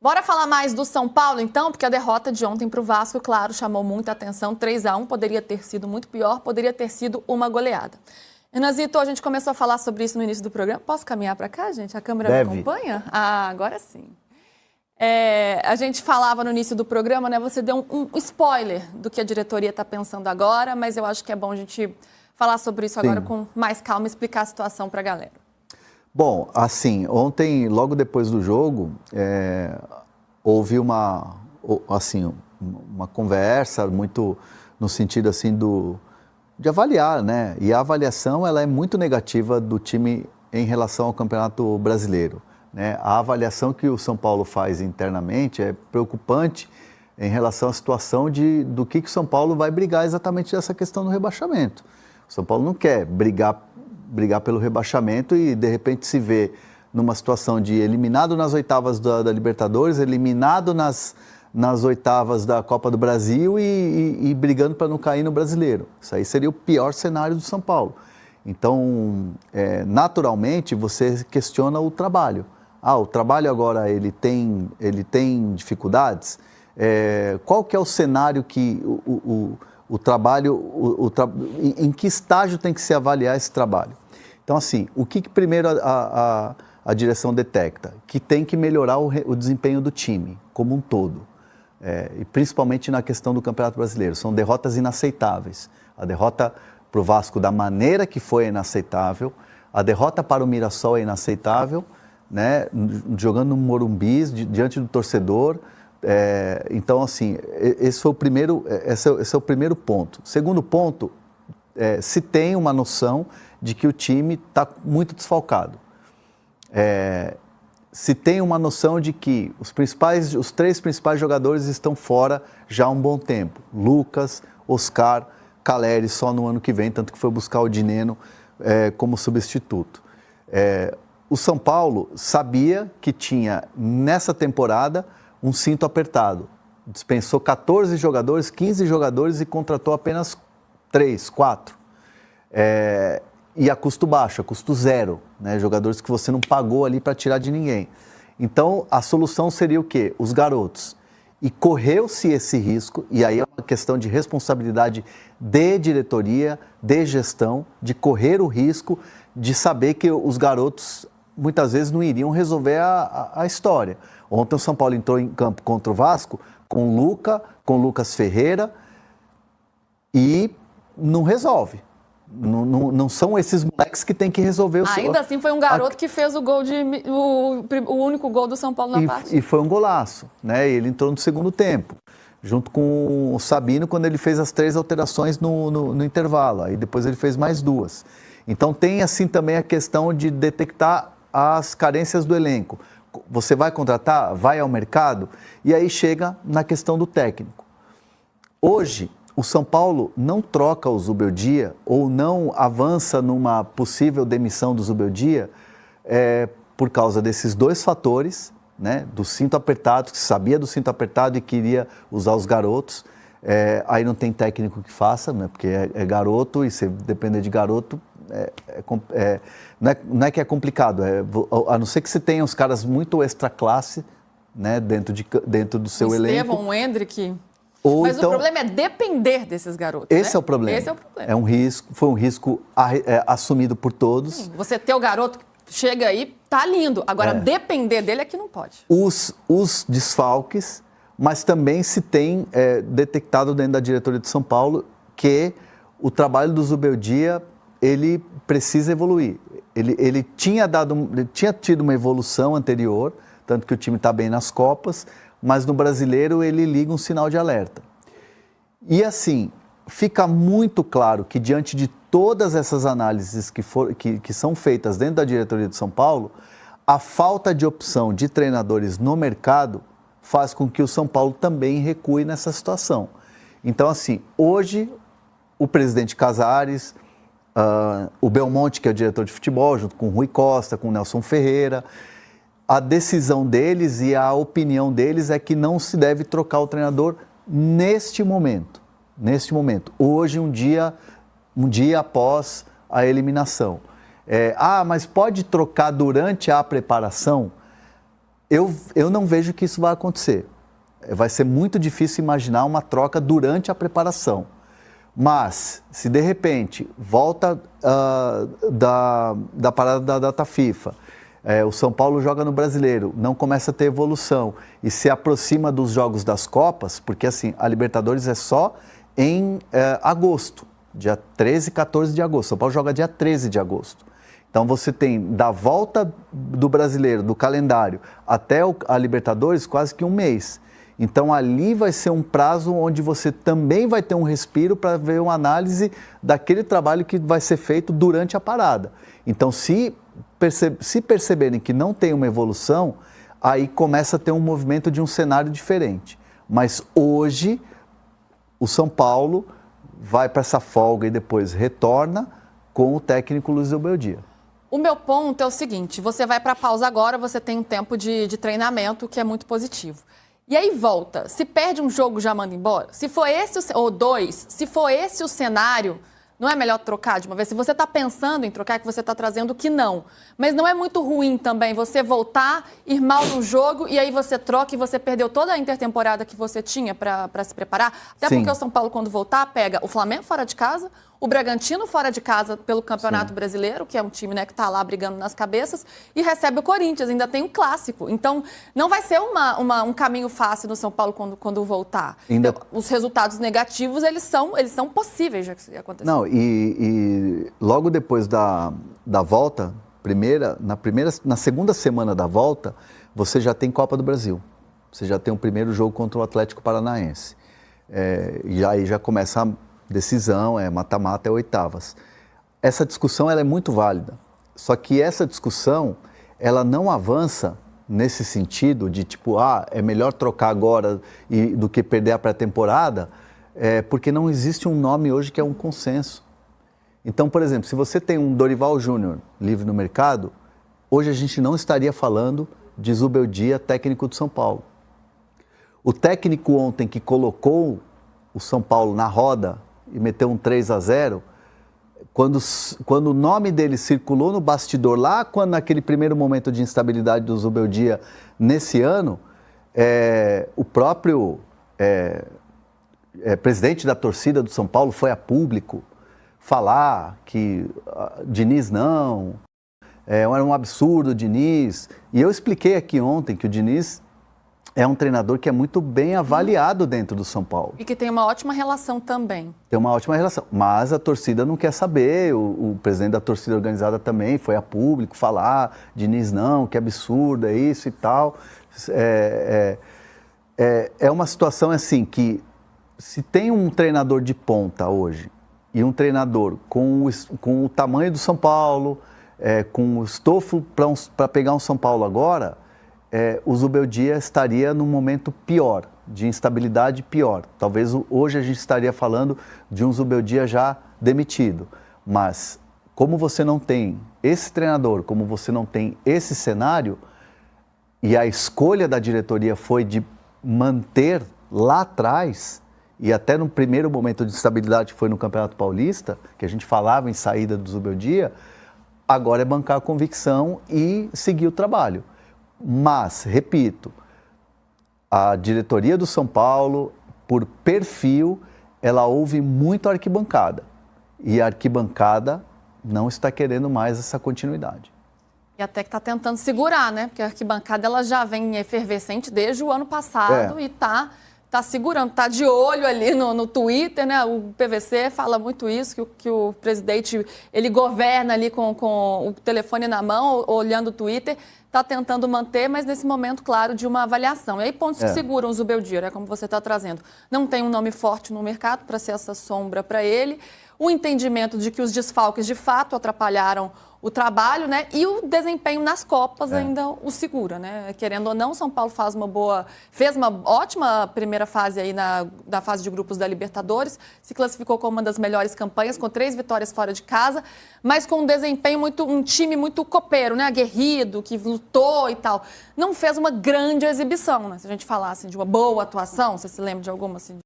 Bora falar mais do São Paulo, então, porque a derrota de ontem para o Vasco, claro, chamou muita atenção. 3-1 poderia ter sido muito pior, poderia ter sido uma goleada. Renanzito, a gente começou a falar sobre isso no início do programa. Posso caminhar para cá, gente? A câmera me acompanha? Ah, agora sim. A gente falava no início do programa, né? Você deu um spoiler do que a diretoria está pensando agora, mas eu acho que é bom a gente falar sobre isso agora com mais calma e explicar a situação para a galera. Bom, assim, ontem, logo depois do jogo, houve uma conversa muito no sentido assim de avaliar, né? E a avaliação ela é muito negativa do time em relação ao Campeonato Brasileiro, né? A avaliação que o São Paulo faz internamente é preocupante em relação à situação do que o São Paulo vai brigar exatamente dessa questão do rebaixamento. O São Paulo não quer brigar pelo rebaixamento e de repente se vê numa situação de eliminado nas oitavas da Libertadores, eliminado nas oitavas da Copa do Brasil e brigando para não cair no Brasileiro. Isso aí seria o pior cenário do São Paulo. Então, naturalmente, você questiona o trabalho. O trabalho agora ele tem dificuldades? Qual que é o cenário que o trabalho, em que estágio tem que se avaliar esse trabalho? Então, assim, o que primeiro a direção detecta? Que tem que melhorar o desempenho do time como um todo, e principalmente na questão do Campeonato Brasileiro. São derrotas inaceitáveis. A derrota para o Vasco da maneira que foi é inaceitável, a derrota para o Mirassol é inaceitável, né? Jogando no Morumbi, diante do torcedor. Então, assim, esse é o primeiro ponto. Segundo ponto, se tem uma noção de que o time está muito desfalcado. Se tem uma noção de que os três principais jogadores estão fora já há um bom tempo. Lucas, Oscar, Caleri só no ano que vem, tanto que foi buscar o Dineno como substituto. O São Paulo sabia que tinha, nessa temporada, um cinto apertado. Dispensou 14 jogadores, 15 jogadores e contratou apenas 3, 4. E a custo baixo, a custo zero, né? Jogadores que você não pagou ali para tirar de ninguém. Então, a solução seria o quê? Os garotos. E correu-se esse risco, e aí é uma questão de responsabilidade de diretoria, de gestão, de correr o risco de saber que os garotos muitas vezes não iriam resolver a história. Ontem o São Paulo entrou em campo contra o Vasco com Lucas Ferreira e não resolve. Não são esses moleques que tem que resolver o Ainda assim foi um garoto que fez o gol o único gol do São Paulo na partida. E foi um golaço, né? Ele entrou no segundo tempo, junto com o Sabino, quando ele fez as 3 alterações no intervalo. Aí depois ele fez mais 2. Então tem assim também a questão de detectar as carências do elenco. Você vai contratar, vai ao mercado, e aí chega na questão do técnico. Hoje, o São Paulo não troca o Zubeldia ou não avança numa possível demissão do Zubeldia por causa desses 2 fatores, né? Do cinto apertado, que sabia do cinto apertado e queria usar os garotos. Aí não tem técnico que faça, né? Porque é garoto e se depender de garoto, não é que é complicado, a não ser que você tenha os caras muito extra classe, né? Dentro do seu elenco. Estevão, o Hendrick... Mas então, o problema é depender desses garotos. Esse né? é o problema. Esse é o problema. Foi um risco assumido por todos. Sim, você ter o garoto que chega aí, tá lindo. Agora, depender dele é que não pode. Os desfalques, mas também se tem detectado dentro da diretoria de São Paulo que o trabalho do Zubeldia, ele precisa evoluir. Ele tinha tido uma evolução anterior, tanto que o time está bem nas Copas, mas no Brasileiro ele liga um sinal de alerta. E assim, fica muito claro que diante de todas essas análises que são feitas dentro da diretoria de São Paulo, a falta de opção de treinadores no mercado faz com que o São Paulo também recue nessa situação. Então assim, hoje o presidente Casares, o Belmonte, que é o diretor de futebol, junto com o Rui Costa, com o Nelson Ferreira, a decisão deles e a opinião deles é que não se deve trocar o treinador neste momento. Hoje, um dia após a eliminação. Mas pode trocar durante a preparação? Eu não vejo que isso vai acontecer. Vai ser muito difícil imaginar uma troca durante a preparação. Mas, se de repente volta da parada da data FIFA, o São Paulo joga no Brasileiro, não começa a ter evolução e se aproxima dos jogos das Copas, porque assim, a Libertadores é só em agosto, dia 13 e 14 de agosto. São Paulo joga dia 13 de agosto. Então você tem da volta do Brasileiro, do calendário, até a Libertadores quase que um mês. Então ali vai ser um prazo onde você também vai ter um respiro para ver uma análise daquele trabalho que vai ser feito durante a parada. Então se perceberem que não tem uma evolução, aí começa a ter um movimento de um cenário diferente. Mas hoje o São Paulo vai para essa folga e depois retorna com o técnico Luiz Beldia. O meu ponto é o seguinte, você vai para a pausa agora, você tem um tempo de treinamento que é muito positivo. E aí volta, se perde um jogo, já manda embora? Se for esse, ou dois, se for esse o cenário, não é melhor trocar de uma vez? Se você está pensando em trocar, é que você está trazendo que não. Mas não é muito ruim também você voltar, ir mal no jogo, e aí você troca e você perdeu toda a intertemporada que você tinha para se preparar? Até Sim. porque o São Paulo, quando voltar, pega o Flamengo fora de casa, o Bragantino fora de casa pelo Campeonato Brasileiro, que é um time, né, que está lá brigando nas cabeças, e recebe o Corinthians, ainda tem um clássico. Então, não vai ser um caminho fácil no São Paulo quando voltar. Os resultados negativos, eles são possíveis de acontecer. Não, e logo depois da volta, na segunda semana da volta, você já tem Copa do Brasil. Você já tem o primeiro jogo contra o Atlético Paranaense. E aí já começa a decisão, mata-mata, oitavas. Essa discussão ela é muito válida, só que essa discussão ela não avança nesse sentido de tipo, é melhor trocar agora do que perder a pré-temporada, porque não existe um nome hoje que é um consenso. Então, por exemplo, se você tem um Dorival Júnior livre no mercado, hoje a gente não estaria falando de Zubeldia, técnico do São Paulo. O técnico ontem que colocou o São Paulo na roda e meteu um 3-0, quando o nome dele circulou no bastidor, lá quando naquele primeiro momento de instabilidade do Zubeldia nesse ano, o próprio presidente da torcida do São Paulo foi a público falar que Diniz não, era um absurdo o Diniz. E eu expliquei aqui ontem que o Diniz é um treinador que é muito bem avaliado dentro do São Paulo. E que tem uma ótima relação também. Tem uma ótima relação, mas a torcida não quer saber, o presidente da torcida organizada também foi a público falar, Diniz não, que absurdo, é isso e tal. É uma situação assim que, se tem um treinador de ponta hoje, e um treinador com o tamanho do São Paulo, com o estofo para pegar um São Paulo agora, o Zubeldia estaria num momento pior, de instabilidade pior. Talvez hoje a gente estaria falando de um Zubeldia já demitido. Mas como você não tem esse treinador, como você não tem esse cenário, e a escolha da diretoria foi de manter lá atrás, e até no primeiro momento de instabilidade que foi no Campeonato Paulista, que a gente falava em saída do Zubeldia, agora é bancar a convicção e seguir o trabalho. Mas, repito, a diretoria do São Paulo, por perfil, ela ouve muito a arquibancada. E a arquibancada não está querendo mais essa continuidade. E até que está tentando segurar, né? Porque a arquibancada ela já vem efervescente desde o ano passado e está segurando, está de olho ali no Twitter, né? O PVC fala muito isso, que o presidente, ele governa ali com o telefone na mão, olhando o Twitter, está tentando manter, mas nesse momento, claro, de uma avaliação. E aí pontos que seguram o Zubeldia, né? Como você está trazendo. Não tem um nome forte no mercado para ser essa sombra para ele. O entendimento de que os desfalques, de fato, atrapalharam o trabalho, né? E o desempenho nas Copas ainda o segura, né? Querendo ou não, São Paulo fez uma ótima primeira fase aí na fase de grupos da Libertadores, se classificou como uma das melhores campanhas, com 3 vitórias fora de casa, mas com um desempenho um time muito copeiro, né? Aguerrido, que lutou e tal. Não fez uma grande exibição, né? Se a gente falasse de uma boa atuação, você se lembra de alguma assim?